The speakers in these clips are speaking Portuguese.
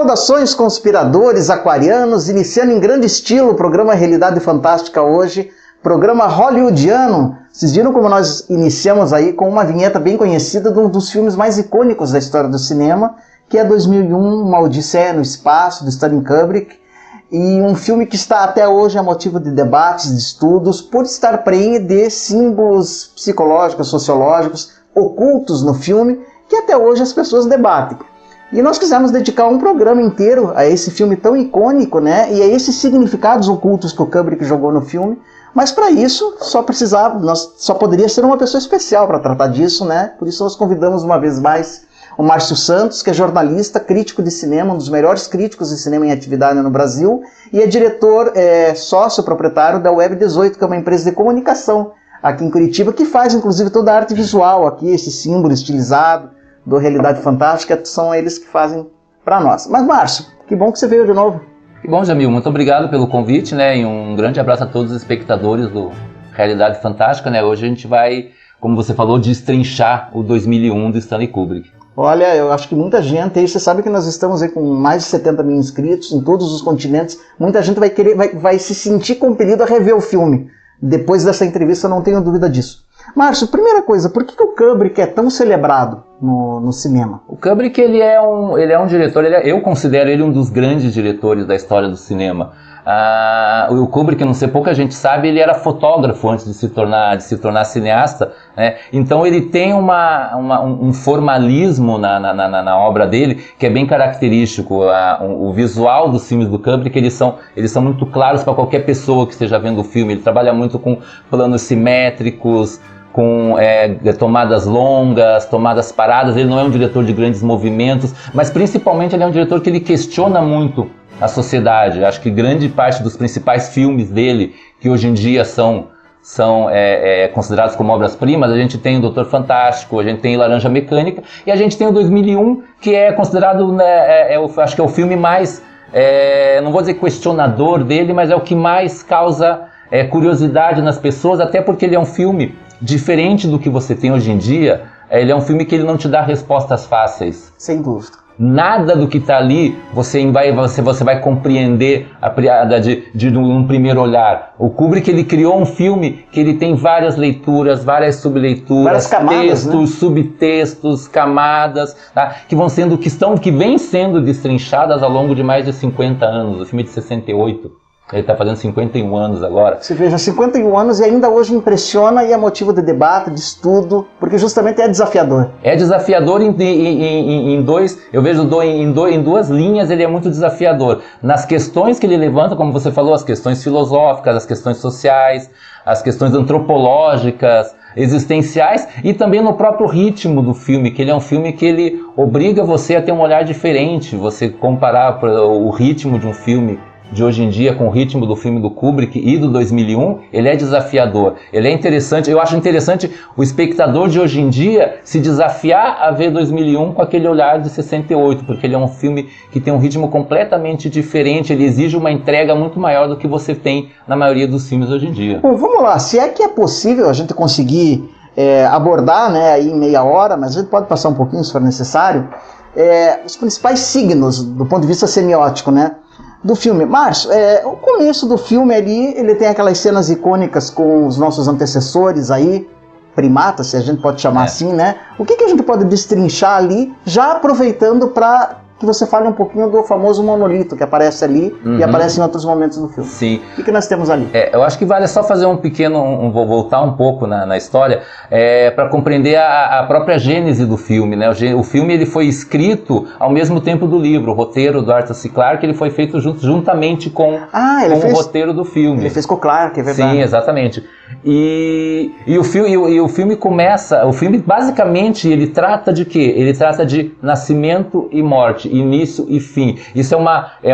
Saudações, conspiradores aquarianos, iniciando em grande estilo o programa Realidade Fantástica hoje, programa hollywoodiano. Vocês viram como nós iniciamos aí com uma vinheta bem conhecida de um dos filmes mais icônicos da história do cinema, que é 2001, Uma Odisseia no Espaço, do Stanley Kubrick, e um filme que está até hoje a motivo de debates, de estudos, por estar prenhe de símbolos psicológicos, sociológicos, ocultos no filme, que até hoje as pessoas debatem. E nós quisemos dedicar um programa inteiro a esse filme tão icônico, né? E a esses significados ocultos que o Kubrick jogou no filme. Mas para isso, só poderia ser uma pessoa especial para tratar disso, né? Por isso nós convidamos uma vez mais o Márcio Santos, que é jornalista, crítico de cinema, um dos melhores críticos de cinema em atividade no Brasil, e é diretor, sócio proprietário da Web 18, que é uma empresa de comunicação aqui em Curitiba, que faz inclusive toda a arte visual aqui, esse símbolo estilizado do Realidade Fantástica, são eles que fazem para nós. Mas Márcio, que bom que você veio de novo. Que bom, Jamil, muito obrigado pelo convite, né, e um grande abraço a todos os espectadores do Realidade Fantástica, né. Hoje a gente vai, como você falou, destrinchar o 2001 do Stanley Kubrick. Olha, eu acho que muita gente, aí você sabe que nós estamos aí com mais de 70 mil inscritos em todos os continentes, muita gente vai se sentir compelido a rever o filme. Depois dessa entrevista, eu não tenho dúvida disso. Márcio, primeira coisa, por que o Kubrick é tão celebrado no cinema? O Kubrick, ele é um diretor, eu considero ele um dos grandes diretores da história do cinema. O Kubrick, não sei, pouca gente sabe, ele era fotógrafo antes de se tornar cineasta, né? Então ele tem um formalismo na obra dele que é bem característico. O visual dos filmes do Kubrick, eles são muito claros para qualquer pessoa que esteja vendo o filme. Ele trabalha muito com planos simétricos, com tomadas longas, tomadas paradas. Ele não é um diretor de grandes movimentos, mas principalmente ele é um diretor que ele questiona muito a sociedade. Acho que grande parte dos principais filmes dele, que hoje em dia são considerados como obras-primas, a gente tem o Doutor Fantástico, a gente tem Laranja Mecânica, e a gente tem o 2001, que é considerado, acho que é o filme mais, não vou dizer questionador dele, mas é o que mais causa curiosidade nas pessoas, até porque ele é um filme diferente do que você tem hoje em dia. Ele é um filme que ele não te dá respostas fáceis. Sem dúvida. Nada do que está ali você vai compreender de um primeiro olhar. O Kubrick, ele criou um filme que ele tem várias leituras, várias subleituras, várias camadas, textos, né? Subtextos, camadas, tá? que vêm sendo destrinchadas ao longo de mais de 50 anos. O filme é de 68. Ele está fazendo 51 anos agora. Você veja, 51 anos e ainda hoje impressiona e é motivo de debate, de estudo, porque justamente é desafiador. É desafiador em duas linhas, ele é muito desafiador. Nas questões que ele levanta, como você falou, as questões filosóficas, as questões sociais, as questões antropológicas, existenciais, e também no próprio ritmo do filme, que ele é um filme que ele obriga você a ter um olhar diferente. Você comparar o ritmo de um filme de hoje em dia com o ritmo do filme do Kubrick e do 2001, ele é desafiador. Ele é interessante, eu acho interessante o espectador de hoje em dia se desafiar a ver 2001 com aquele olhar de 68, porque ele é um filme que tem um ritmo completamente diferente, ele exige uma entrega muito maior do que você tem na maioria dos filmes hoje em dia. Bom, vamos lá, se é que é possível a gente conseguir abordar, né, aí em meia hora, mas a gente pode passar um pouquinho se for necessário, os principais signos do ponto de vista semiótico, né, do filme. Márcio, o começo do filme ali, ele tem aquelas cenas icônicas com os nossos antecessores aí, primatas, se a gente pode chamar assim, né? O que a gente pode destrinchar ali, já aproveitando para que você fale um pouquinho do famoso monolito que aparece ali e aparece em outros momentos do filme. Sim. O que nós temos ali? Eu acho que vale só fazer vou voltar um pouco na história, para compreender a própria gênese do filme, né? O filme, ele foi escrito ao mesmo tempo do livro. O roteiro do Arthur C. Clarke, ele foi feito juntamente com o roteiro do filme. Ele fez com o Clarke, é verdade. Sim, exatamente. E o filme começa, o filme basicamente ele trata de quê? Ele trata de nascimento e morte, início e fim. Isso é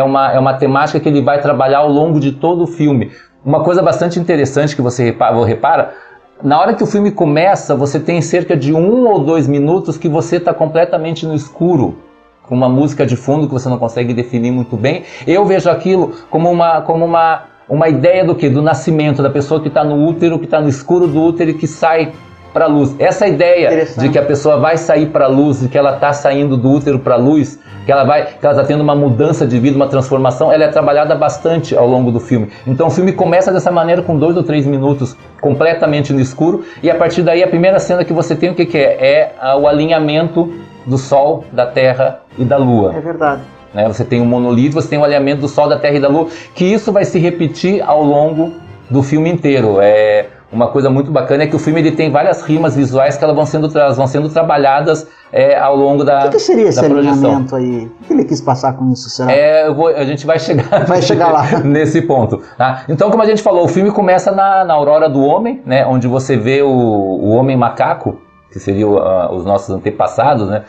uma temática que ele vai trabalhar ao longo de todo o filme. Uma coisa bastante interessante que você repara, na hora que o filme começa, você tem cerca de 1 ou 2 minutos que você está completamente no escuro, com uma música de fundo que você não consegue definir muito bem. Eu vejo aquilo como uma ideia do quê? Do nascimento, da pessoa que está no útero, que está no escuro do útero e que sai para a luz. Essa ideia de que a pessoa vai sair para a luz, de que ela está saindo do útero para a luz, que ela está tendo uma mudança de vida, uma transformação, ela é trabalhada bastante ao longo do filme. Então o filme começa dessa maneira com 2 ou 3 minutos completamente no escuro, e a partir daí a primeira cena que você tem, o que é? É o alinhamento do Sol, da Terra e da Lua. É verdade. Você tem um monolito, você tem o alinhamento do Sol, da Terra e da Lua, que isso vai se repetir ao longo do filme inteiro. Uma coisa muito bacana é que o filme ele tem várias rimas visuais que elas vão sendo trabalhadas ao longo da projeção. O que seria esse alinhamento aí? O que ele quis passar com isso, será? A gente vai chegar lá nesse ponto. Tá? Então, como a gente falou, o filme começa na aurora do homem, né, onde você vê o homem macaco, que seriam os nossos antepassados, né,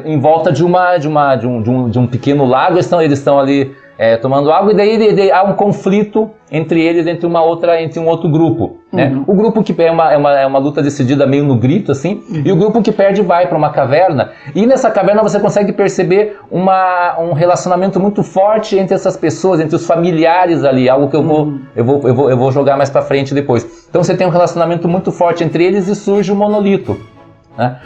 em volta de um pequeno lago. Eles estão ali tomando água, e daí há um conflito entre eles, entre um outro grupo. Né? O grupo que é uma luta decidida meio no grito, assim, e o grupo que perde vai para uma caverna, e nessa caverna você consegue perceber um relacionamento muito forte entre essas pessoas, entre os familiares ali, algo que eu vou jogar mais para frente depois. Então você tem um relacionamento muito forte entre eles e surge o monolito. Né?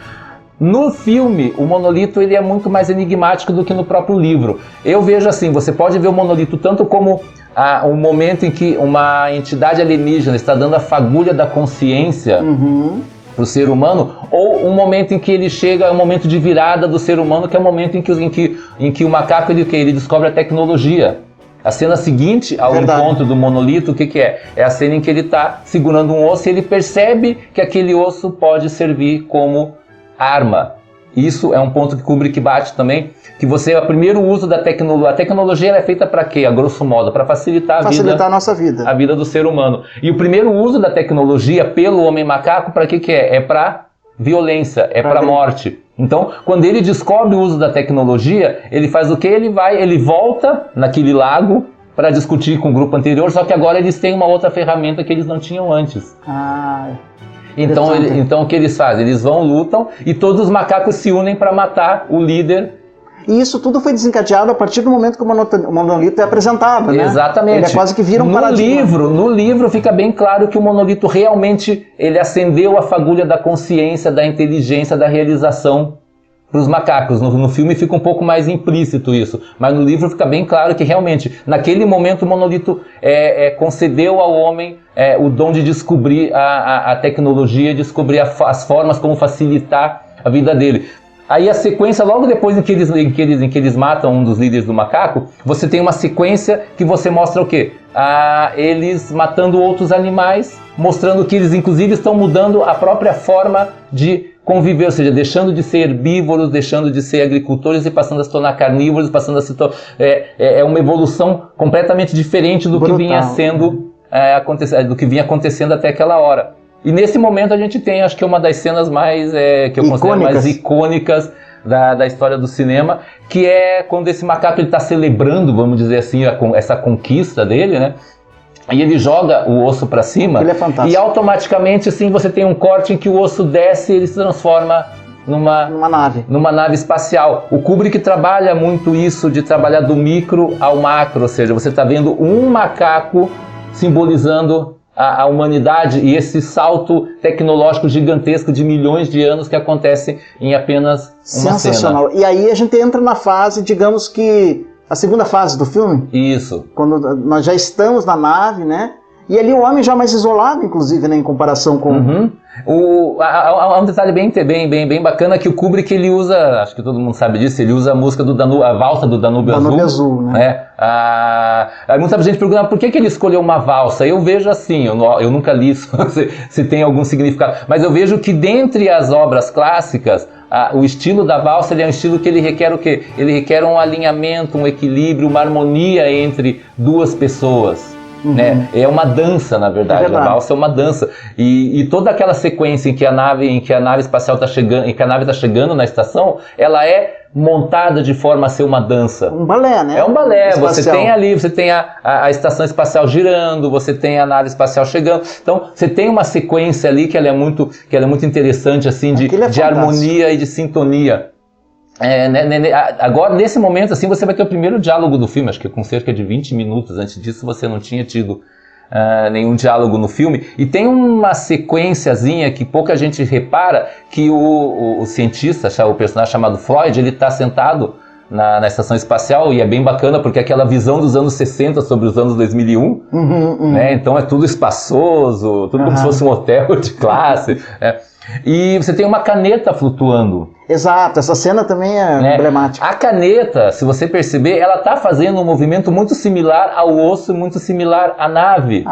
No filme, o monolito ele é muito mais enigmático do que no próprio livro. Eu vejo assim, você pode ver o monolito tanto como um momento em que uma entidade alienígena está dando a fagulha da consciência para o ser humano, ou um momento em que ele chega, um momento de virada do ser humano, que é o momento em que o macaco ele descobre a tecnologia. A cena seguinte ao encontro do monolito, o que é? É a cena em que ele está segurando um osso e ele percebe que aquele osso pode servir como arma. Isso é um ponto que Kubrick bate também, que o primeiro uso da tecnologia. A tecnologia ela é feita para quê? A grosso modo, para facilitar a nossa vida. A vida do ser humano. E o primeiro uso da tecnologia pelo homem macaco, para que é? É para violência, é para morte. Então, quando ele descobre o uso da tecnologia, ele faz o quê? Ele volta naquele lago para discutir com o grupo anterior, só que agora eles têm uma outra ferramenta que eles não tinham antes. Então o que eles fazem? Eles vão, lutam, e todos os macacos se unem para matar o líder. E isso tudo foi desencadeado a partir do momento que o monolito é apresentado, né? Exatamente. Ele é quase que vira um paradigma. No livro fica bem claro que o monolito realmente ele acendeu a fagulha da consciência, da inteligência, da realização para os macacos. No filme fica um pouco mais implícito isso, mas no livro fica bem claro que realmente, naquele momento, o monolito concedeu ao homem o dom de descobrir a tecnologia, descobrir as formas como facilitar a vida dele. Aí a sequência, logo depois em que eles matam um dos líderes do macaco, você tem uma sequência que você mostra o quê? Eles matando outros animais, mostrando que eles inclusive estão mudando a própria forma de conviver, ou seja, deixando de ser herbívoros, deixando de ser agricultores e passando a se tornar carnívoros, passando a se tornar... É uma evolução completamente diferente do que vinha do que vinha acontecendo até aquela hora. E nesse momento a gente tem, acho que uma das cenas mais, que eu considero mais icônicas da história do cinema, que é quando esse macaco está celebrando, vamos dizer assim, essa conquista dele, né? E ele joga o osso para cima, ele é fantástico. E automaticamente assim, você tem um corte em que o osso desce e ele se transforma numa nave espacial. O Kubrick trabalha muito isso, de trabalhar do micro ao macro, ou seja, você está vendo um macaco simbolizando a humanidade e esse salto tecnológico gigantesco de milhões de anos que acontece em apenas uma Sensacional. Cena. E aí a gente entra na fase, digamos que a segunda fase do filme. Isso. Quando nós já estamos na nave, né? E ali o homem já mais isolado, inclusive, né, em comparação com... Há um detalhe bem bacana que o Kubrick ele usa, acho que todo mundo sabe disso, ele usa a música do Danúbio, a valsa do Danúbio Azul, né? Muita gente pergunta por que ele escolheu uma valsa. Eu vejo assim, eu nunca li isso, se tem algum significado, mas eu vejo que dentre as obras clássicas, o estilo da valsa ele é um estilo que ele requer o quê? Ele requer um alinhamento, um equilíbrio, uma harmonia entre duas pessoas. Né? É uma dança, na verdade. A valsa é uma dança. E toda aquela sequência em que a nave espacial está chegando, em que a nave está chegando na estação, ela é montada de forma a ser uma dança. Um balé, né? É um balé. Espacial. Você tem ali, você tem a estação espacial girando, você tem a nave espacial chegando. Então, você tem uma sequência ali que ela é muito interessante, assim, de harmonia e de sintonia. Agora, nesse momento, assim, você vai ter o primeiro diálogo do filme, acho que com cerca de 20 minutos. Antes disso, você não tinha tido nenhum diálogo no filme, e tem uma sequenciazinha que pouca gente repara, que o cientista, o personagem chamado Floyd, ele está sentado na estação espacial, e é bem bacana porque é aquela visão dos anos 60 sobre os anos 2001, né? Então é tudo espaçoso, tudo como se fosse um hotel de classe, né? E você tem uma caneta flutuando. Exato, essa cena também é emblemática. A caneta, se você perceber, ela está fazendo um movimento muito similar ao osso, muito similar à nave.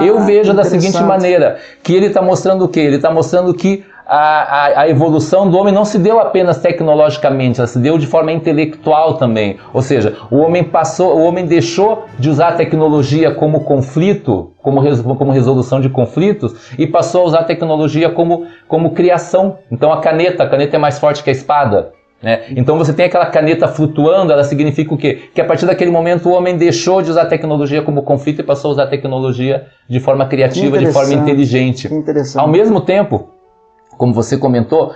Eu vejo da seguinte maneira, que ele está mostrando o quê? Ele está mostrando que a evolução do homem não se deu apenas tecnologicamente, ela se deu de forma intelectual também. Ou seja, o homem deixou de usar a tecnologia como conflito, como resolução de conflitos, e passou a usar a tecnologia como criação. Então a caneta é mais forte que a espada, né? Então você tem aquela caneta flutuando, ela significa o quê? Que a partir daquele momento o homem deixou de usar a tecnologia como conflito e passou a usar a tecnologia de forma criativa, de forma inteligente. Ao mesmo tempo, como você comentou,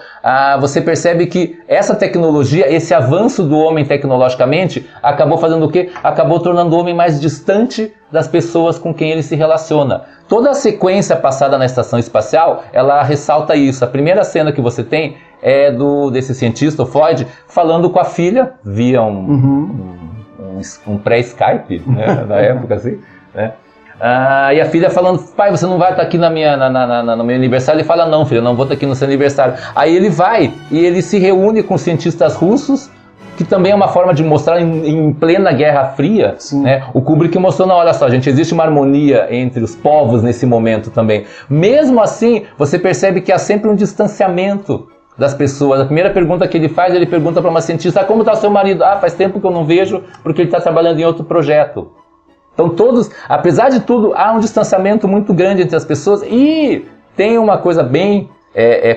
você percebe que essa tecnologia, esse avanço do homem tecnologicamente, acabou fazendo o quê? Acabou tornando o homem mais distante das pessoas com quem ele se relaciona. Toda a sequência passada na estação espacial, ela ressalta isso. A primeira cena que você tem é desse cientista, o Floyd, falando com a filha, via um pré-Skype, né, na época, assim, né? E a filha falando, pai, você não vai estar aqui no meu aniversário? Ele fala, não, filha, não vou estar aqui no seu aniversário. Aí ele vai e ele se reúne com cientistas russos, que também é uma forma de mostrar em plena Guerra Fria, né? O Kubrick mostrou, não, olha só, gente, existe uma harmonia entre os povos nesse momento também. Mesmo assim, você percebe que há sempre um distanciamento das pessoas. A primeira pergunta que ele faz, ele pergunta para uma cientista, como está o seu marido? Faz tempo que eu não vejo, porque ele está trabalhando em outro projeto. Então todos, apesar de tudo, há um distanciamento muito grande entre as pessoas, e tem uma coisa bem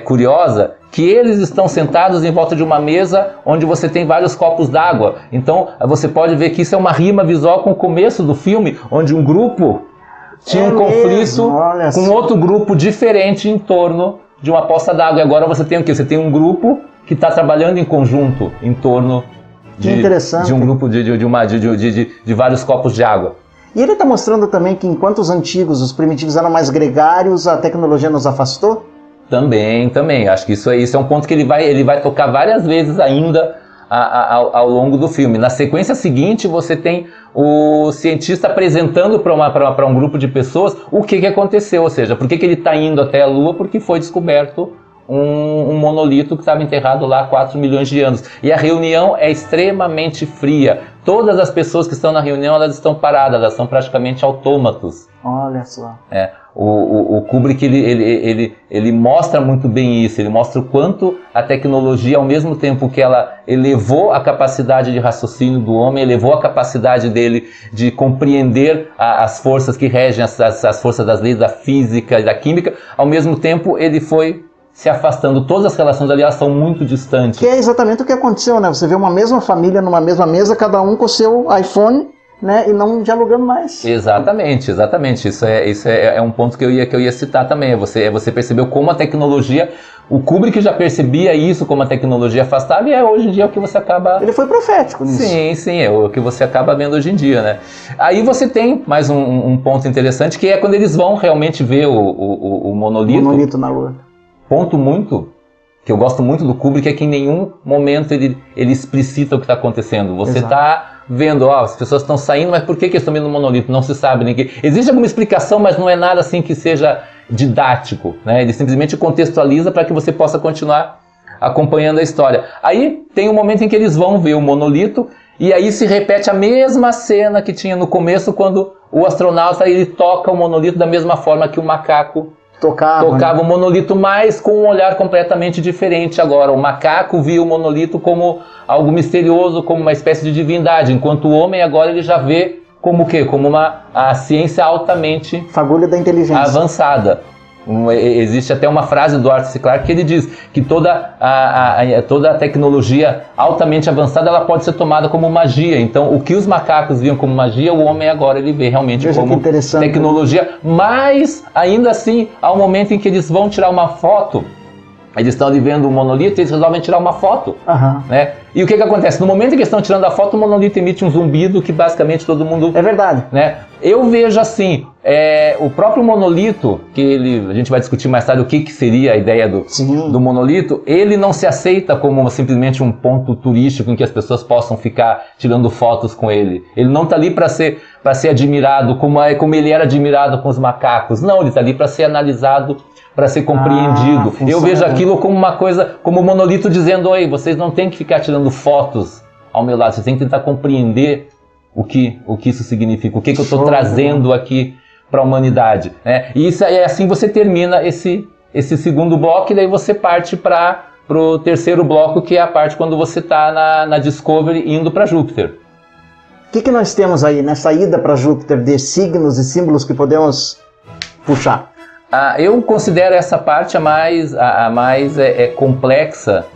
curiosa, que eles estão sentados em volta de uma mesa onde você tem vários copos d'água. Então você pode ver que isso é uma rima visual com o começo do filme, onde um grupo tinha um conflito com outro grupo diferente em torno de uma poça d'água. E agora você tem o quê? Você tem um grupo que está trabalhando em conjunto em torno de um grupo de vários copos de água. E ele está mostrando também que enquanto os antigos, os primitivos eram mais gregários, a tecnologia nos afastou? Também. Acho que isso é um ponto que ele vai tocar várias vezes ainda ao longo do filme. Na sequência seguinte, você tem o cientista apresentando para um grupo de pessoas o que aconteceu, ou seja, por que ele está indo até a Lua, porque foi descoberto um monolito que estava enterrado lá há 4 milhões de anos. E a reunião é extremamente fria. Todas as pessoas que estão na reunião, elas estão paradas, elas são praticamente autômatos. Olha só. O Kubrick, ele mostra muito bem isso, ele mostra o quanto a tecnologia, ao mesmo tempo que ela elevou a capacidade de raciocínio do homem, elevou a capacidade dele de compreender as forças que regem, as forças das leis da física e da química, ao mesmo tempo ele foi se afastando. Todas as relações ali, elas são muito distantes. Que é exatamente o que aconteceu, né? Você vê uma mesma família numa mesma mesa, cada um com o seu iPhone, né? E não dialogando mais. Exatamente. Isso é um ponto que eu ia citar também. Você percebeu como a tecnologia... O Kubrick já percebia isso, como a tecnologia afastava, e hoje em dia é o que você acaba... Ele foi profético nisso. Sim, é o que você acaba vendo hoje em dia, né? Aí você tem mais um ponto interessante, que é quando eles vão realmente ver o monolito. O monolito na Lua. Ponto que eu gosto muito do Kubrick é que em nenhum momento ele explicita o que está acontecendo. Você está vendo, as pessoas estão saindo, mas por que eles estão indo no monolito? Não se sabe. Ninguém... Existe alguma explicação, mas não é nada assim que seja didático, né? Ele simplesmente contextualiza para que você possa continuar acompanhando a história. Aí tem um momento em que eles vão ver o monolito, e aí se repete a mesma cena que tinha no começo, quando o astronauta ele toca o monolito da mesma forma que o macaco tocava o monolito, mas com um olhar completamente diferente agora. O macaco via o monolito como algo misterioso, como uma espécie de divindade, enquanto o homem agora ele já vê como o quê? Como a ciência altamente fagulha da inteligência avançada. Existe até uma frase do Arthur C. Clarke que ele diz que toda a tecnologia altamente avançada ela pode ser tomada como magia. Então, o que os macacos viam como magia, o homem agora ele vê realmente como tecnologia. Mas, ainda assim, há um momento em que eles vão tirar uma foto Eles estão ali vendo o monolito e eles resolvem tirar uma foto, né? E o que acontece? No momento em que eles estão tirando a foto, o monolito emite um zumbido que basicamente todo mundo... É verdade. Né? Eu vejo assim, o próprio monolito, a gente vai discutir mais tarde o que seria a ideia do monolito, ele não se aceita como simplesmente um ponto turístico em que as pessoas possam ficar tirando fotos com ele. Ele não está ali para ser admirado como ele era admirado com os macacos. Não, ele está ali para ser analisado, para ser compreendido. Eu vejo aquilo como uma coisa, como o monolito dizendo: oi, vocês não têm que ficar tirando fotos ao meu lado, vocês têm que tentar compreender o que isso significa, o que eu estou trazendo aqui para a humanidade, né? E isso é assim você termina esse segundo bloco, e daí você parte para o terceiro bloco, que é a parte quando você está na Discovery indo para Júpiter. O que nós temos aí nessa ida para Júpiter de signos e símbolos que podemos puxar? Eu considero essa parte a mais complexa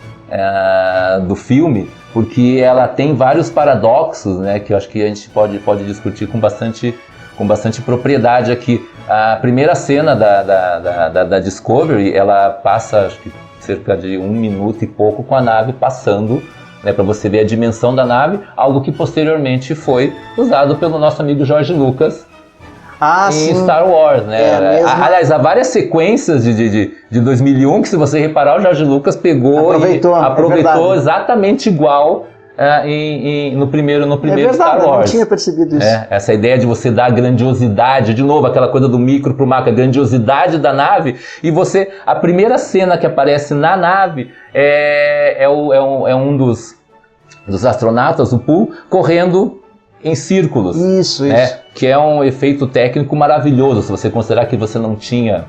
do filme, porque ela tem vários paradoxos, né, que eu acho que a gente pode discutir com bastante propriedade aqui. A primeira cena da Discovery, ela passa, acho que cerca de 1 minuto e pouco com a nave passando, né, para você ver a dimensão da nave, algo que posteriormente foi usado pelo nosso amigo George Lucas em Star Wars, né? Aliás, há várias sequências de 2001 que, se você reparar, o George Lucas aproveitou exatamente igual no primeiro Star Wars. Eu não tinha percebido isso. Essa ideia de você dar grandiosidade, de novo, aquela coisa do micro pro macro, a grandiosidade da nave, e a primeira cena que aparece na nave é um dos astronautas, o Paul, correndo em círculos. Isso. Que é um efeito técnico maravilhoso, se você considerar que você não tinha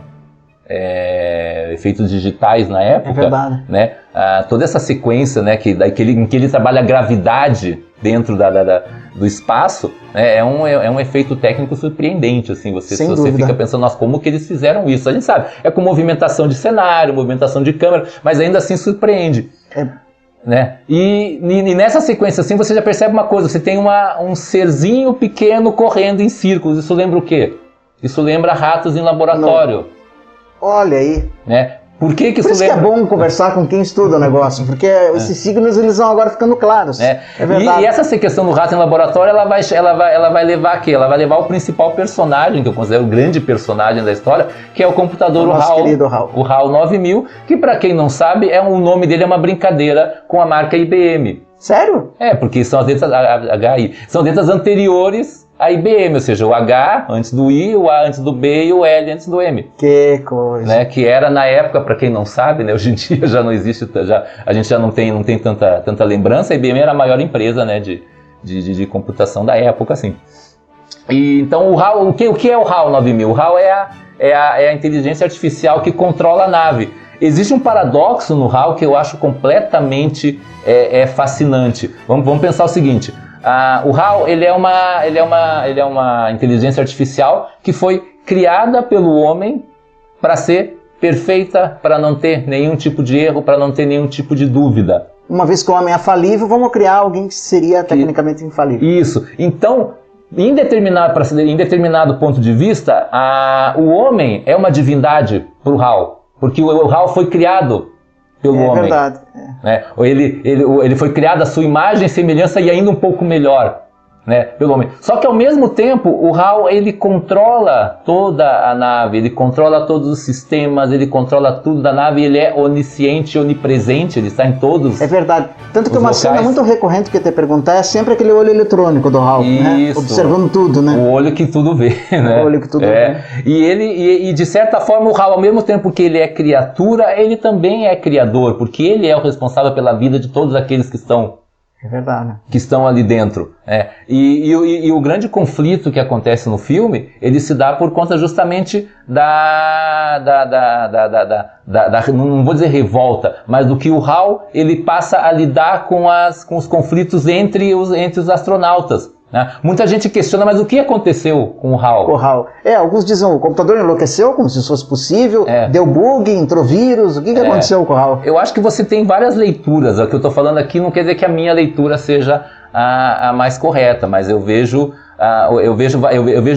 efeitos digitais na época. É verdade. Né? Toda essa sequência, né, em que ele trabalha a gravidade dentro do espaço, né, é um efeito técnico surpreendente. Assim, você fica pensando, nossa, como que eles fizeram isso? A gente sabe, é com movimentação de cenário, movimentação de câmera, mas ainda assim surpreende. Né? E nessa sequência assim você já percebe uma coisa: você tem um serzinho pequeno correndo em círculos. Isso lembra o quê? Isso lembra ratos em laboratório. Olha aí. Né? Por que isso Por isso lembra? Que é bom conversar com quem estuda o negócio, porque esses signos eles vão agora ficando claros. É verdade. E essa questão do rato em laboratório, ela vai levar a quê? Ela vai levar o principal personagem, que eu considero o grande personagem da história, que é o computador, o HAL. O HAL 9000, que, para quem não sabe, o nome dele é uma brincadeira com a marca IBM. Sério? Porque são as letras HI. São letras anteriores a IBM, ou seja, o H antes do I, o A antes do B e o L antes do M. Que coisa. Né? Que era, na época, para quem não sabe, né, hoje em dia já não existe, a gente já não tem tanta lembrança. A IBM era a maior empresa, né, de computação da época, assim. E, então, o HAL, o que é o HAL 9000? O HAL é a inteligência artificial que controla a nave. Existe um paradoxo no HAL que eu acho completamente fascinante. Vamos pensar o seguinte: o HAL ele é uma inteligência artificial que foi criada pelo homem para ser perfeita, para não ter nenhum tipo de erro, para não ter nenhum tipo de dúvida. Uma vez que o homem é falível, vamos criar alguém que seria tecnicamente infalível. Isso. Então, em determinado ponto de vista, o homem é uma divindade para o HAL. Porque o HAL foi criado pelo homem. É verdade. Né? Ele foi criado à sua imagem e semelhança, e ainda um pouco melhor, né, pelo homem. Só que, ao mesmo tempo, o HAL ele controla toda a nave, ele controla todos os sistemas, ele controla tudo da nave, ele é onisciente, onipresente, ele está em todos. É verdade. Tanto que uma cena muito recorrente que eu te perguntar é sempre aquele olho eletrônico do HAL, né? Observando tudo, né? O olho que tudo vê, né? O olho que tudo vê. E de certa forma, o HAL, ao mesmo tempo que ele é criatura, ele também é criador, porque ele é o responsável pela vida de todos aqueles que estão ali dentro. E o grande conflito que acontece no filme, ele se dá por conta justamente não vou dizer revolta, mas do que o HAL ele passa a lidar com os conflitos entre os astronautas. Né? Muita gente questiona, mas o que aconteceu com o HAL? Alguns dizem o computador enlouqueceu, como se isso fosse possível, deu bug, entrou vírus, o que aconteceu com o HAL? Eu acho que você tem várias leituras. O que eu estou falando aqui não quer dizer que a minha leitura seja a mais correta, mas eu vejo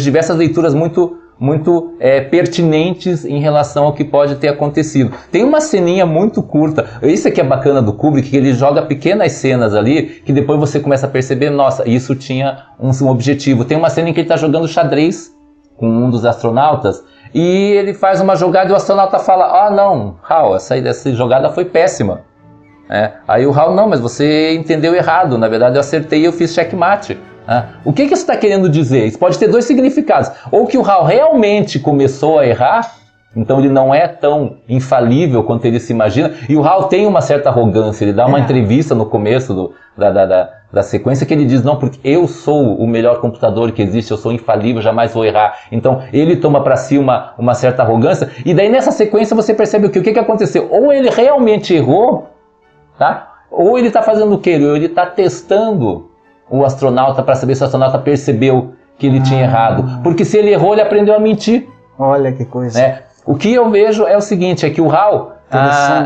diversas leituras muito pertinentes em relação ao que pode ter acontecido. Tem uma ceninha muito curta, isso aqui é bacana do Kubrick, que ele joga pequenas cenas ali, que depois você começa a perceber, nossa, isso tinha um objetivo. Tem uma cena em que ele está jogando xadrez com um dos astronautas, e ele faz uma jogada e o astronauta fala, não, Hal, essa jogada foi péssima. Aí o Hal, não, mas você entendeu errado, na verdade eu acertei e eu fiz checkmate. O que isso está querendo dizer? Isso pode ter dois significados. Ou que o Hal realmente começou a errar, então ele não é tão infalível quanto ele se imagina, e o Hal tem uma certa arrogância, ele dá uma entrevista no começo da sequência que ele diz, não, porque eu sou o melhor computador que existe, eu sou infalível, jamais vou errar. Então ele toma para si uma certa arrogância, e daí nessa sequência você percebe o que aconteceu? Ou ele realmente errou, tá? Ou ele está fazendo o quê? Ele está testando o astronauta para saber se o astronauta percebeu que ele tinha errado. Porque se ele errou, ele aprendeu a mentir. Olha que coisa. O que eu vejo é o seguinte, é que o Hal,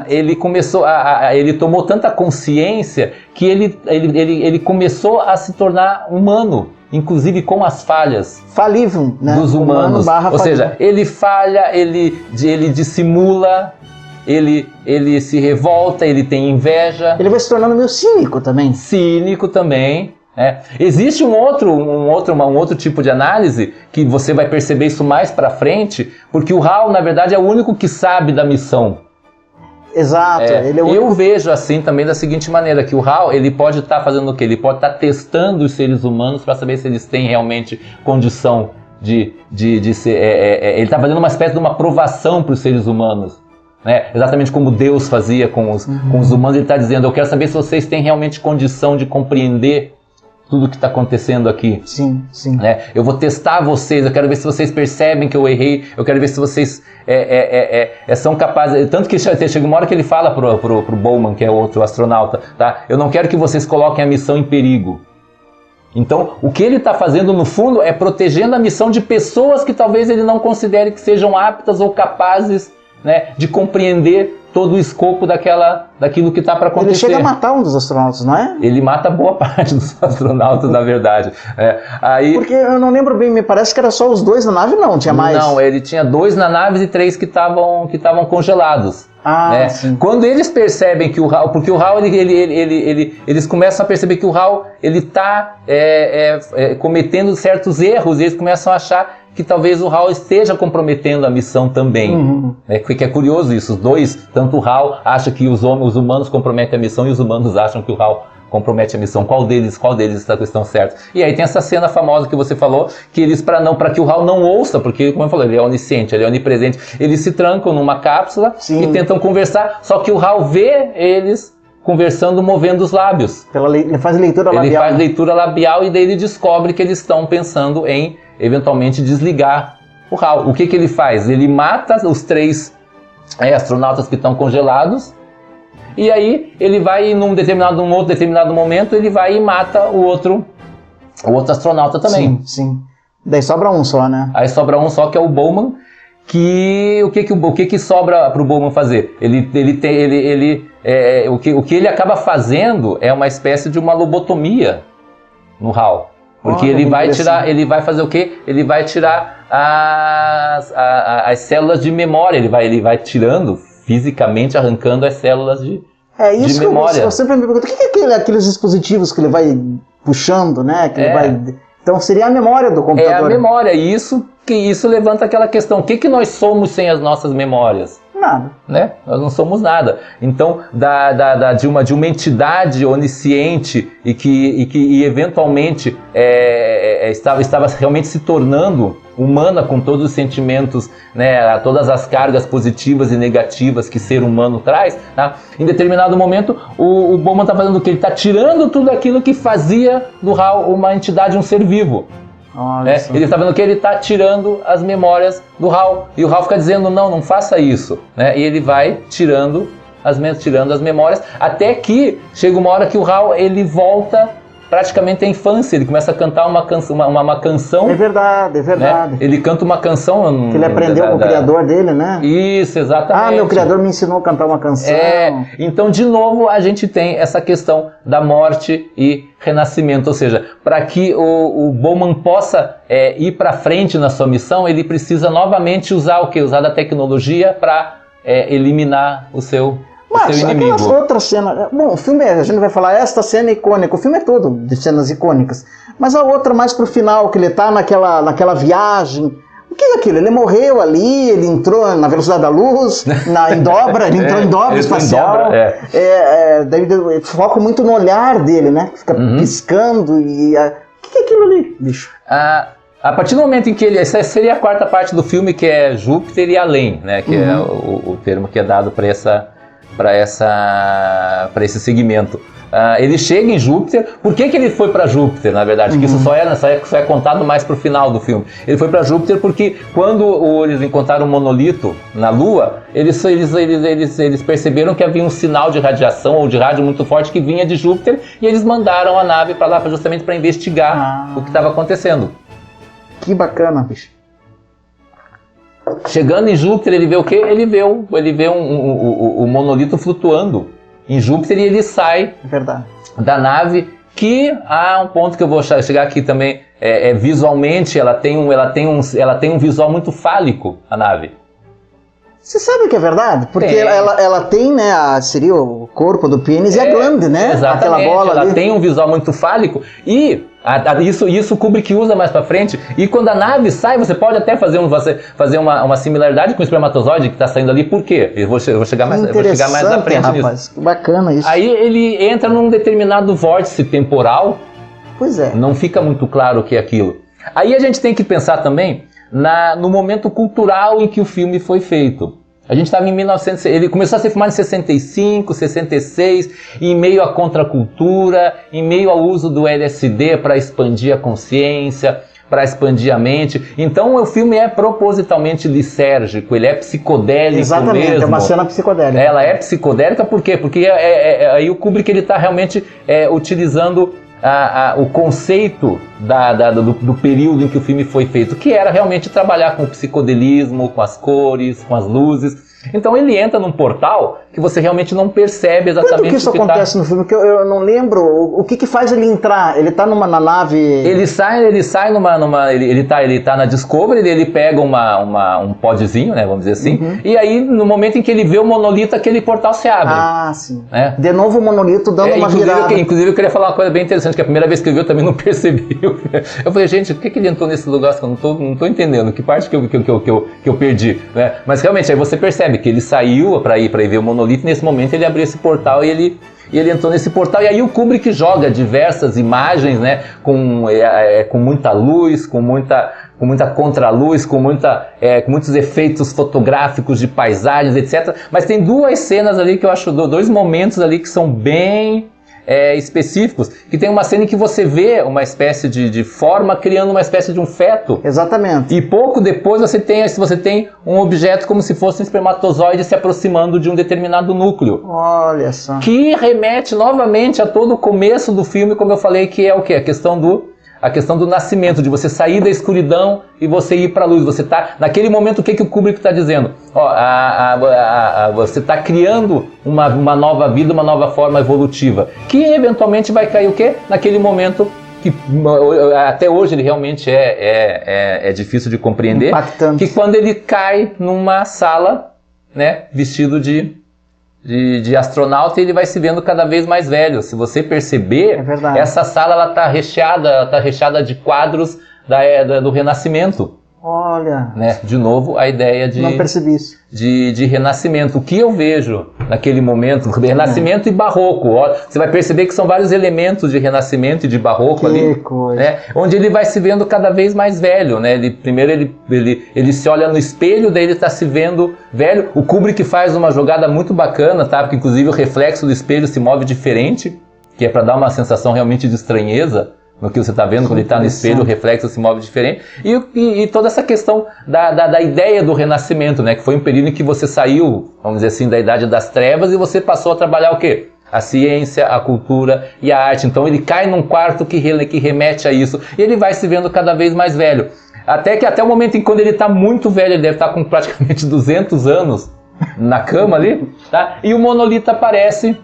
ele começou ele tomou tanta consciência que ele começou a se tornar humano, inclusive com as falhas falível, né? dos humanos. Ou seja, ele falha, ele dissimula, ele se revolta, ele tem inveja. Ele vai se tornando meio cínico também. Cínico também. Existe um outro tipo de análise que você vai perceber isso mais pra frente, porque o Hal, na verdade, é o único que sabe da missão. Exato. Ele é o único... Eu vejo assim também da seguinte maneira, que o Hal, ele pode estar fazendo o quê? Ele pode estar testando os seres humanos para saber se eles têm realmente condição de ser... ele está fazendo uma espécie de uma provação para os seres humanos. Exatamente como Deus fazia com os humanos, ele está dizendo, eu quero saber se vocês têm realmente condição de compreender tudo que está acontecendo aqui. Sim. Eu vou testar vocês, eu quero ver se vocês percebem que eu errei, eu quero ver se vocês são capazes... Tanto que chega uma hora que ele fala pro Bowman, que é outro astronauta, tá? Eu não quero que vocês coloquem a missão em perigo. Então, o que ele está fazendo, no fundo, é protegendo a missão de pessoas que talvez ele não considere que sejam aptas ou capazes, de compreender todo o escopo daquilo que está para acontecer. Ele chega a matar um dos astronautas, não é? Ele mata boa parte dos astronautas, na verdade. Porque eu não lembro bem, me parece que era só os dois na nave, não? Tinha mais? Não, ele tinha 2 na nave e 3 que estavam congelados. Sim. Quando eles percebem que o Hal... Porque o Hal, eles começam a perceber que o Hal está cometendo certos erros, e eles começam a achar que talvez o Hal esteja comprometendo a missão também. Que é curioso isso. Os dois, tanto o Hal acha que os humanos comprometem a missão e os humanos acham que o Hal compromete a missão. Qual deles está a questão certa? E aí tem essa cena famosa que você falou, que eles, para que o Hal não ouça, porque, como eu falei, ele é onisciente, ele é onipresente, eles se trancam numa cápsula e tentam conversar, só que o Hal vê eles conversando, movendo os lábios. Ele faz leitura labial. Ele faz leitura labial e daí ele descobre que eles estão pensando em, eventualmente, desligar o Hal. O que ele faz? Ele mata os 3 astronautas que estão congelados, e aí ele vai, num outro determinado momento, ele vai e mata o outro astronauta também. Sim. Daí sobra um só, né? Aí sobra um só, que é o Bowman, o que sobra para o Bowman fazer? O que ele acaba fazendo é uma espécie de uma lobotomia no Hal. Porque ele vai fazer o quê? Ele vai tirar as células de memória, ele vai tirando, fisicamente arrancando as células de memória. Eu sempre me pergunto, o que é aqueles dispositivos que ele vai puxando, né? Então seria a memória do computador. É a memória, e isso levanta aquela questão, o que nós somos sem as nossas memórias? Nada. Nós não somos nada. Então, de uma entidade onisciente e que eventualmente estava realmente se tornando humana, com todos os sentimentos, todas as cargas positivas e negativas que ser humano traz, tá? Em determinado momento, o Bowman está fazendo o quê? Ele está tirando tudo aquilo que fazia do Hal uma entidade, um ser vivo. Ele está vendo que ele está tirando as memórias do Hal. E o Hal fica dizendo, não faça isso. E ele vai tirando as memórias, até que chega uma hora que o Hal ele volta praticamente a infância. Ele começa a cantar uma canção. É verdade. Né? Ele canta uma canção. Que ele aprendeu com o criador dele, né? Isso, exatamente. Meu criador me ensinou a cantar uma canção. Então, de novo, a gente tem essa questão da morte e renascimento. Ou seja, para que o Bowman possa ir para frente na sua missão, ele precisa novamente usar o quê? Usar da tecnologia para eliminar o seu inimigo. Aquelas outras cenas... Bom, o filme, a gente vai falar, esta cena é icônica. O filme é todo de cenas icônicas. Mas a outra mais pro final, que ele tá naquela viagem... O que é aquilo? Ele morreu ali, ele entrou na velocidade da luz, em dobra, ele entrou em dobra espacial. Daí foco muito no olhar dele, né? Fica piscando e... O que é aquilo ali, bicho? A partir do momento em que essa seria a quarta parte do filme, que é Júpiter e além, né? Que é o termo que é dado para esse segmento. Ele chega em Júpiter. Por que ele foi para Júpiter, na verdade? Que isso só é contado mais pro final do filme. Ele foi para Júpiter porque quando eles encontraram um monolito na Lua, eles perceberam que havia um sinal de radiação ou de rádio muito forte que vinha de Júpiter, e eles mandaram a nave para lá justamente para investigar o que estava acontecendo. Que bacana, bicho. Chegando em Júpiter, ele vê o quê? Ele vê um monolito flutuando em Júpiter, e ele sai da nave, que há um ponto que eu vou chegar aqui também, visualmente ela tem um visual muito fálico, a nave. Você sabe que é verdade? Porque ela tem, né, seria o corpo do pênis e a glande, né? Exatamente, aquela bola ela ali. tem um visual muito fálico, e isso o Kubrick usa mais pra frente. E quando a nave sai, você pode até fazer uma similaridade com o espermatozoide que está saindo ali. Por quê? Eu vou chegar mais à frente rapaz, nisso. Que bacana isso. Aí ele entra num determinado vórtice temporal. Pois é. Não fica muito claro o que é aquilo. Aí a gente tem que pensar também no momento cultural em que o filme foi feito. A gente estava em 1900, ele começou a ser filmado em 65, 66, em meio à contracultura, em meio ao uso do LSD para expandir a consciência, para expandir a mente. Então o filme é propositalmente lisérgico, ele é psicodélico. Exatamente, mesmo. É uma cena psicodélica. Ela é psicodélica por quê? Porque aí o Kubrick ele está realmente utilizando o conceito do período em que o filme foi feito, que era realmente trabalhar com o psicodelismo, com as cores, com as luzes. Então ele entra num portal que você realmente não percebe exatamente o que isso acontece no filme, que eu não lembro. O que faz ele entrar? Ele tá na nave... Ele sai ele tá na Discovery, ele pega um podzinho, né, vamos dizer assim, e aí no momento em que ele vê o monolito, aquele portal se abre. Sim. De novo o monolito dando uma virada. Inclusive eu queria falar uma coisa bem interessante, que a primeira vez que ele viu eu também não percebi. Eu falei, gente, por que ele entrou nesse lugar que eu não tô entendendo? Que parte que eu perdi, né? Mas realmente, aí você percebe que ele saiu para ir ver o monolito, e nesse momento ele abriu esse portal e ele entrou nesse portal, e aí o Kubrick joga diversas imagens, né, com muita luz, com muita contraluz, com muitos efeitos fotográficos de paisagens, etc. Mas tem duas cenas ali que eu acho, dois momentos ali que são bem específicos, que tem uma cena em que você vê uma espécie de forma criando uma espécie de um feto. Exatamente. E pouco depois você tem um objeto como se fosse um espermatozoide se aproximando de um determinado núcleo. Olha só. Que remete novamente a todo o começo do filme, como eu falei, que é o quê? A questão do nascimento, de você sair da escuridão e você ir para a luz. Você tá naquele momento, o que o Kubrick está dizendo? Você está criando uma nova vida, uma nova forma evolutiva, que eventualmente vai cair o quê? Naquele momento que até hoje ele realmente é difícil de compreender. Impactante. Que quando ele cai numa sala, né, vestido de astronauta, ele vai se vendo cada vez mais velho. Se você perceber, essa sala ela tá recheada de quadros do Renascimento. Olha. Né? De novo, a ideia Não percebi isso. de Renascimento. O que eu vejo naquele momento, Renascimento e Barroco. Você vai perceber que são vários elementos de Renascimento e de Barroco ali. Coisa. Né? Onde ele vai se vendo cada vez mais velho. Né? Primeiro ele se olha no espelho, daí ele está se vendo velho. O Kubrick faz uma jogada muito bacana, tá? Porque inclusive o reflexo do espelho se move diferente, que é para dar uma sensação realmente de estranheza no que você está vendo, quando ele está no espelho, o reflexo se move diferente. E toda essa questão da ideia do Renascimento, né? Que foi um período em que você saiu, vamos dizer assim, da Idade das Trevas, e você passou a trabalhar o quê? a ciência, a cultura e a arte. Então ele cai num quarto que remete a isso. E ele vai se vendo cada vez mais velho. Até o momento em que quando ele está muito velho, ele deve estar com praticamente 200 anos na cama ali, tá? E o monolito aparece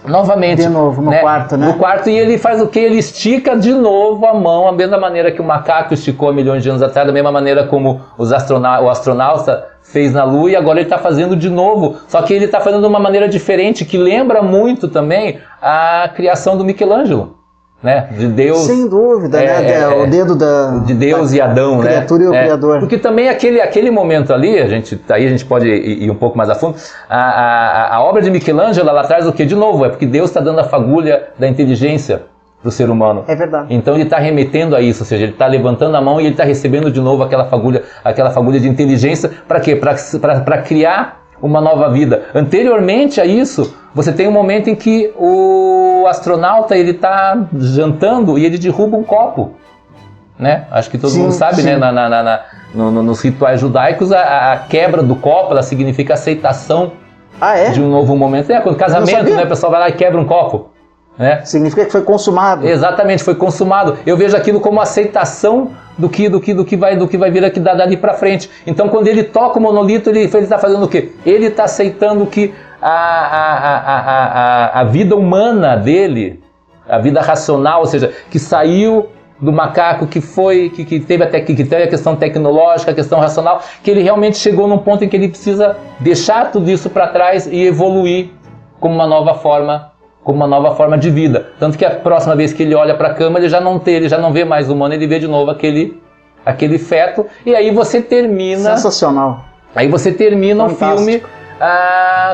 novamente. De novo, no quarto, né? No quarto, e ele faz o quê? Ele estica de novo a mão, a mesma maneira que o macaco esticou há milhões de anos atrás, da mesma maneira como o astronauta fez na Lua, e agora ele está fazendo de novo, só que ele está fazendo de uma maneira diferente, que lembra muito também a criação do Michelangelo, né? De Deus. Sem dúvida, né? O dedo de Deus e Adão, criatura, né? E o Criador. Porque também aquele momento ali, aí a gente pode ir um pouco mais a fundo, a obra de Michelangelo, ela traz o quê? De novo, é porque Deus está dando a fagulha da inteligência para o ser humano. É verdade. Então ele está remetendo a isso, ou seja, ele está levantando a mão e ele está recebendo de novo aquela fagulha de inteligência. Para quê? Para criar uma nova vida. Anteriormente a isso, você tem um momento em que o astronauta ele está jantando e ele derruba um copo, né? Acho que todo mundo sabe, né? Nos rituais judaicos, a quebra do copo, ela significa aceitação de um novo momento. Quando casamento, né? O pessoal vai lá e quebra um copo. Né? Significa que foi consumado. Exatamente, foi consumado. Eu vejo aquilo como aceitação do que vai vir aqui dali para frente. Então, quando ele toca o monolito, ele está fazendo o quê? Ele está aceitando que a vida humana dele, a vida racional, ou seja, que saiu do macaco, que teve a questão tecnológica, a questão racional, que ele realmente chegou num ponto em que ele precisa deixar tudo isso para trás e evoluir como uma nova forma de vida. Tanto que a próxima vez que ele olha para a cama, ele já não vê mais o humano, ele vê de novo aquele feto, e aí você termina... Sensacional. Aí você termina o filme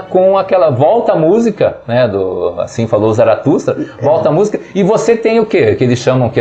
com aquela volta à música, né, do Assim Falou Zaratustra, volta à música, e você tem o quê? Que eles chamam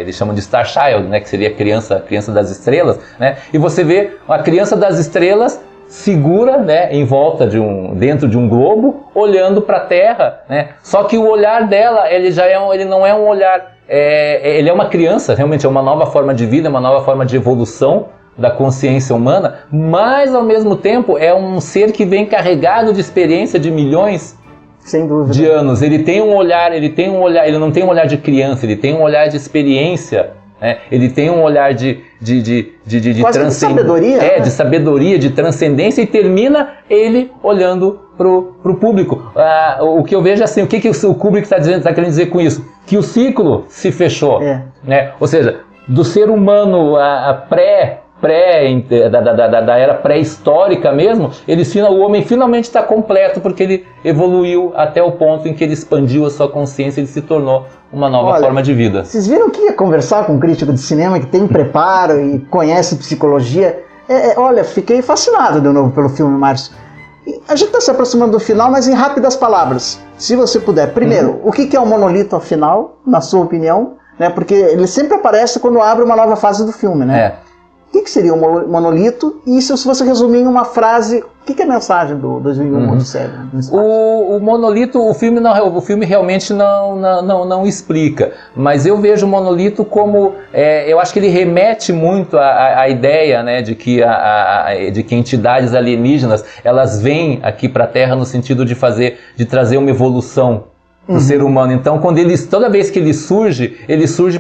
eles chamam de Star Child, né, que seria a criança das estrelas, né? E você vê a criança das estrelas segura, né, em volta dentro de um globo, olhando para a Terra, né? Só que o olhar dela, ele não é um olhar, ele é uma criança, realmente é uma nova forma de vida, uma nova forma de evolução da consciência humana, mas ao mesmo tempo é um ser que vem carregado de experiência de milhões sem dúvida de anos. Ele tem um olhar, ele não tem um olhar de criança, ele tem um olhar de experiência. Ele tem um olhar de sabedoria, né? De sabedoria, de transcendência, e termina ele olhando pro público. O que eu vejo assim, o que o Kubrick está querendo dizer com isso? Que o ciclo se fechou, né? Ou seja, do ser humano da era pré-histórica mesmo, o homem finalmente está completo, porque ele evoluiu até o ponto em que ele expandiu a sua consciência, ele se tornou uma nova forma de vida. Vocês viram que ia conversar com um crítico de cinema que tem preparo e conhece psicologia? Olha, fiquei fascinado de novo pelo filme, Márcio. A gente está se aproximando do final, mas em rápidas palavras, se você puder. Primeiro, o que é um monolito, afinal, na sua opinião? Né? Porque ele sempre aparece quando abre uma nova fase do filme, né? O que seria um monolito? E se você resumir em uma frase, o que é a mensagem do 2001 Odisseia no Espaço? O monolito, o filme realmente não explica, mas eu vejo o monolito como, eu acho que ele remete muito à ideia, né, de que entidades alienígenas, elas vêm aqui para a Terra no sentido de trazer uma evolução para o ser humano. Então, toda vez que ele surge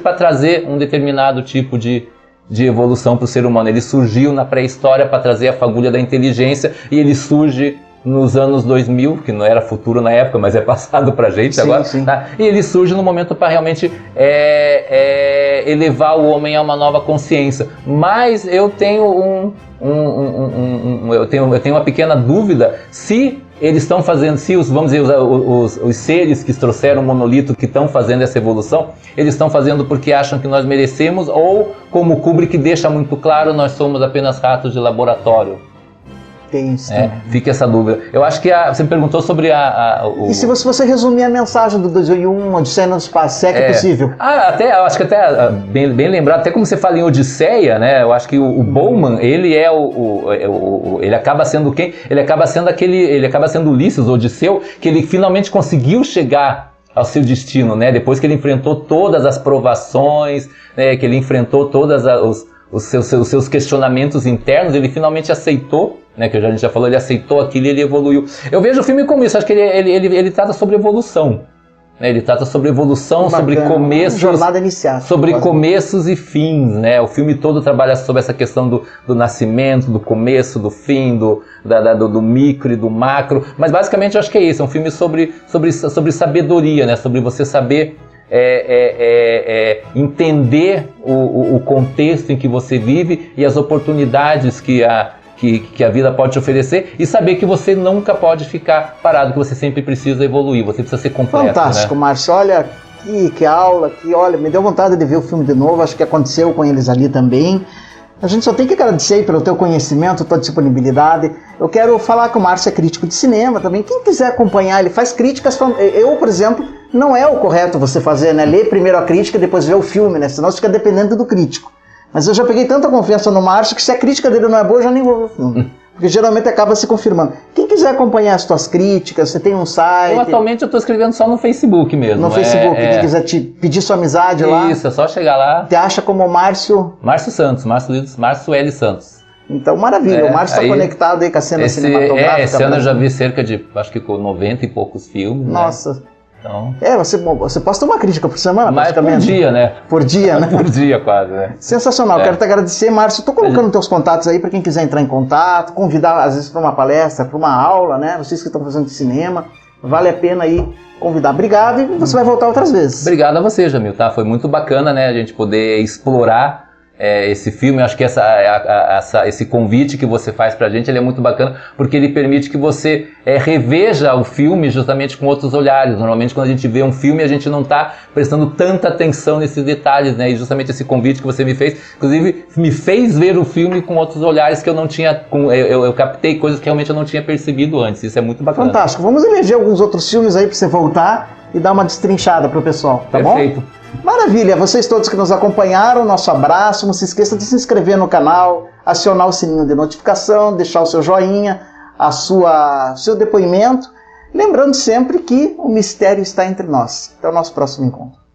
para trazer um determinado tipo de evolução para o ser humano. Ele surgiu na pré-história para trazer a fagulha da inteligência, e ele surge nos anos 2000, que não era futuro na época, mas é passado para a gente agora. Tá? E ele surge no momento para realmente elevar o homem a uma nova consciência. Mas eu tenho eu tenho uma pequena dúvida se eles estão fazendo, os seres que trouxeram o monolito, que estão fazendo essa evolução, eles estão fazendo porque acham que nós merecemos, ou, como o Kubrick deixa muito claro, nós somos apenas ratos de laboratório. Fica essa dúvida. Eu acho que você me perguntou sobre E se você resumir a mensagem do 2001, Odisseia no Espaço, se é que é possível? Eu acho que até, bem lembrado, até como você fala em Odisseia, né? Eu acho que o Bowman, ele ele acaba sendo quem? Ele acaba sendo Ulisses, Odisseu, que ele finalmente conseguiu chegar ao seu destino, né? Depois que ele enfrentou todas as provações, né? Que ele enfrentou todos os seus questionamentos internos, ele finalmente aceitou né, que a gente já falou, ele aceitou aquilo e ele evoluiu. Eu vejo o filme como isso, acho que ele trata sobre evolução. Né, ele trata sobre evolução, bacana, sobre começos, jornada inicial, sobre começos e fins, né? O filme todo trabalha sobre essa questão do nascimento, do começo, do fim, do micro e do macro. Mas basicamente eu acho que é isso, é um filme sobre sabedoria, né? Sobre você saber entender o contexto em que você vive e as oportunidades que a vida pode te oferecer e saber que você nunca pode ficar parado, que você sempre precisa evoluir, você precisa ser completo. Fantástico, né? Márcio, olha que aula, olha, me deu vontade de ver o filme de novo, acho que aconteceu com eles ali também. A gente só tem que agradecer pelo teu conhecimento, tua disponibilidade. Eu quero falar que o Márcio é crítico de cinema também. Quem quiser acompanhar, ele faz críticas. Eu, por exemplo, não é o correto você fazer, né? Ler primeiro a crítica e depois ver o filme, né? Senão você fica dependendo do crítico. Mas eu já peguei tanta confiança no Márcio que se a crítica dele não é boa, eu já nem vou ver o filme. Porque geralmente acaba se confirmando. Quem quiser acompanhar as tuas críticas, você tem um site... Atualmente eu estou escrevendo só no Facebook mesmo. No Facebook, quem quiser te pedir sua amizade lá... Isso, é só chegar lá. Te acha como Márcio... Márcio Santos, Márcio L. Santos. Então, maravilha. O Márcio está conectado aí com a cena cinematográfica. Esse ano eu já vi cerca de, acho que com 90 e poucos filmes. Nossa... Né? Então... você posta uma crítica por semana, mas por dia, né? Por dia, né? Por dia, quase, né? Sensacional. Quero te agradecer, Márcio. Estou colocando teus contatos aí para quem quiser entrar em contato, convidar, às vezes, para uma palestra, para uma aula, né? Vocês que estão fazendo cinema, vale a pena aí convidar. Obrigado e você vai voltar outras vezes. Obrigado a você, Jamil, tá? Foi muito bacana, né? A gente poder explorar esse filme. Eu acho que esse convite que você faz pra gente, ele é muito bacana, porque ele permite que você reveja o filme justamente com outros olhares. Normalmente quando a gente vê um filme, a gente não tá prestando tanta atenção nesses detalhes, né? E justamente esse convite que você me fez, inclusive, me fez ver o filme com outros olhares que eu não tinha... Eu captei coisas que realmente eu não tinha percebido antes. Isso é muito bacana. Fantástico. Vamos eleger alguns outros filmes aí pra você voltar e dar uma destrinchada pro pessoal, tá bom? Perfeito. Maravilha, vocês todos que nos acompanharam, nosso abraço, não se esqueça de se inscrever no canal, acionar o sininho de notificação, deixar o seu joinha, seu depoimento, lembrando sempre que o mistério está entre nós. Até o nosso próximo encontro.